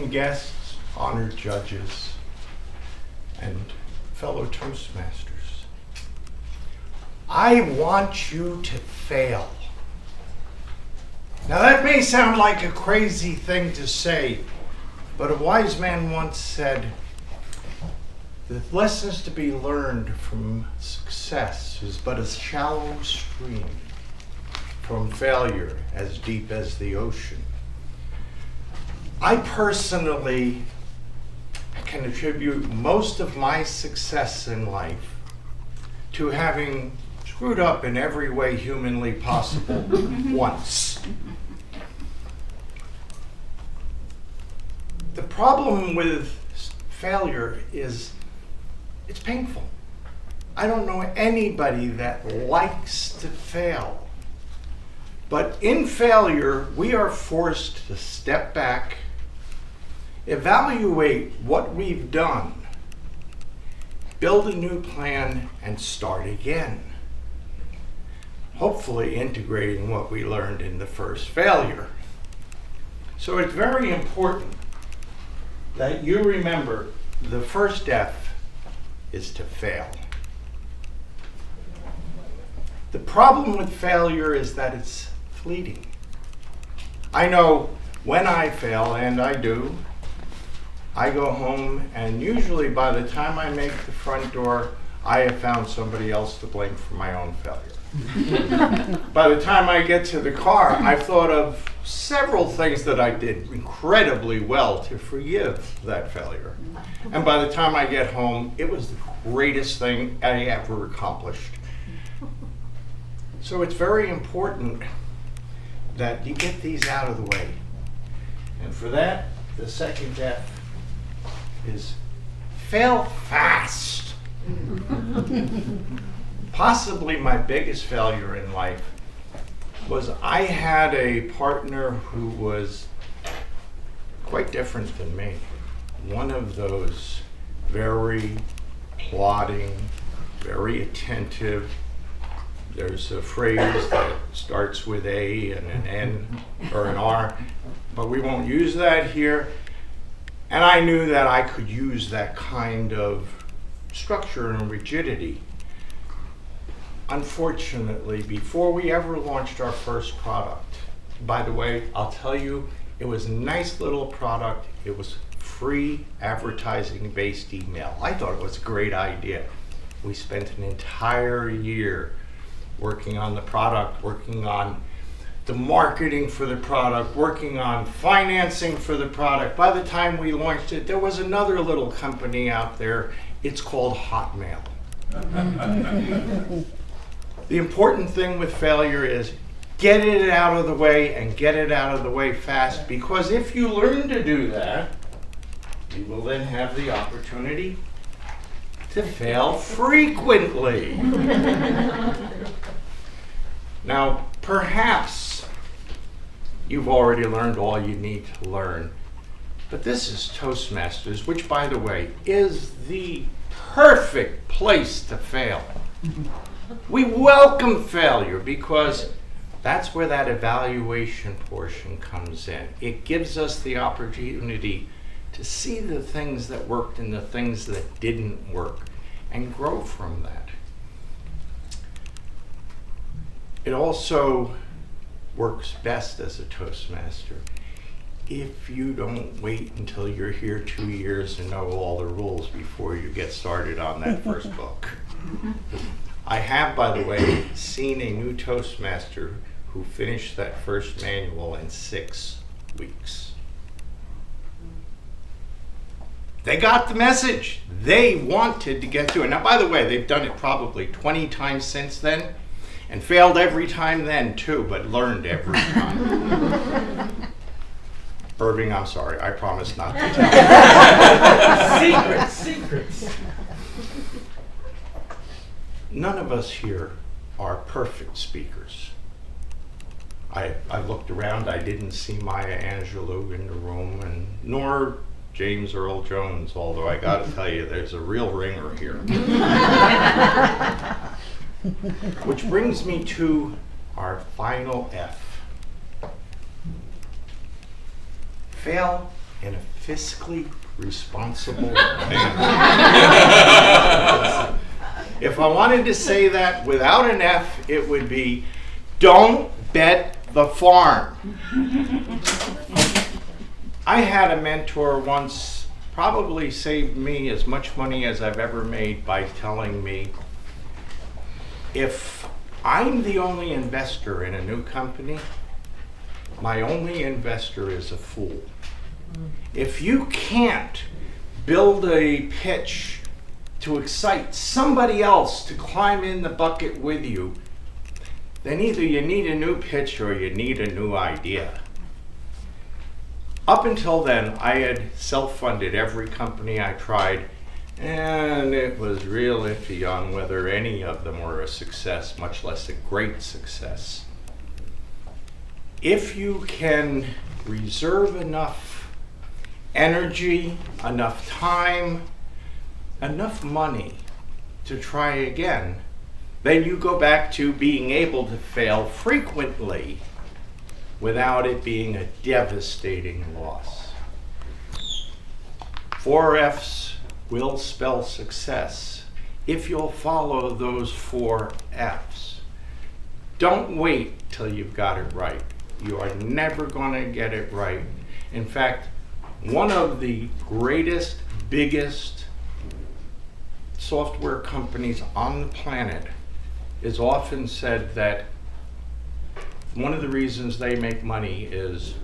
guests, honored judges, and fellow Toastmasters. I want you to fail. Now that may sound like a crazy thing to say, but a wise man once said, the lessons to be learned from success is but a shallow stream, from failure as deep as the ocean. I personally can attribute most of my success in life to having screwed up in every way humanly possible once. The problem with failure is it's painful. I don't know anybody that likes to fail. But in failure, we are forced to step back, evaluate what we've done, build a new plan, and start again. Hopefully integrating what we learned in the first failure. So it's very important that you remember the first F is to fail. The problem with failure is that it's fleeting. I know when I fail, and I do, I go home, and usually by the time I make the front door, I have found somebody else to blame for my own failure. By the time I get to the car, I've thought of several things that I did incredibly well to forgive that failure. And by the time I get home, it was the greatest thing I ever accomplished. So it's very important that you get these out of the way. And for that, the second F is fail fast. Possibly my biggest failure in life was I had a partner who was quite different than me. One of those very plodding, very attentive. There's a phrase that starts with A and an N or an R, but we won't use that here. And I knew that I could use that kind of structure and rigidity. Unfortunately, before we ever launched our first product, by the way, I'll tell you, it was a nice little product. It was free advertising-based email. I thought it was a great idea. We spent an entire year working on the product, working on the marketing for the product, working on financing for the product. By the time we launched it, there was another little company out there. It's called Hotmail. The important thing with failure is get it out of the way and get it out of the way fast, because if you learn to do that, you will then have the opportunity to fail frequently. Now, perhaps you've already learned all you need to learn, but this is Toastmasters, which, by the way, is the perfect place to fail. We welcome failure because that's where that evaluation portion comes in. It gives us the opportunity to see the things that worked and the things that didn't work and grow from that. It also works best as a Toastmaster if you don't wait until you're here 2 years and know all the rules before you get started on that first book. I have, by the way, seen a new Toastmaster who finished that first manual in 6 weeks. They got the message. They wanted to get to it. Now, by the way, they've done it probably 20 times since then, and failed every time then too, but learned every time. Irving, I'm sorry, I promise not to tell. Secrets. None of us here are perfect speakers. I looked around, I didn't see Maya Angelou in the room, and nor James Earl Jones, although I gotta tell you, there's a real ringer here. Which brings me to our final F. Fail in a fiscally responsible man. If I wanted to say that without an F, it would be, don't bet the farm. I had a mentor once, probably saved me as much money as I've ever made by telling me, if I'm the only investor in a new company, my only investor is a fool. If you can't build a pitch to excite somebody else to climb in the bucket with you, then either you need a new pitch or you need a new idea. Up until then, I had self-funded every company I tried, and it was real iffy on whether any of them were a success, much less a great success. If you can reserve enough energy, enough time, enough money to try again, then you go back to being able to fail frequently without it being a devastating loss. 4 F's will spell success if you'll follow those 4 F's. Don't wait till you've got it right. You are never going to get it right. In fact, one of the greatest, biggest software companies on the planet is often said that one of the reasons they make money is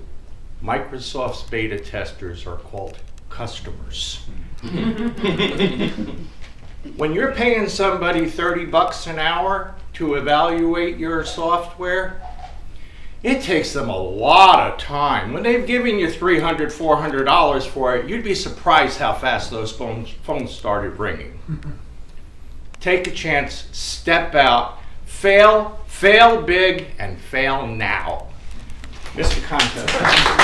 Microsoft's beta testers are called customers. When you're paying somebody $30 an hour to evaluate your software, it takes them a lot of time. When they've given you $300, $400 for it, you'd be surprised how fast those phones started ringing. Take a chance, step out, fail big, and fail now. Mr. Contest.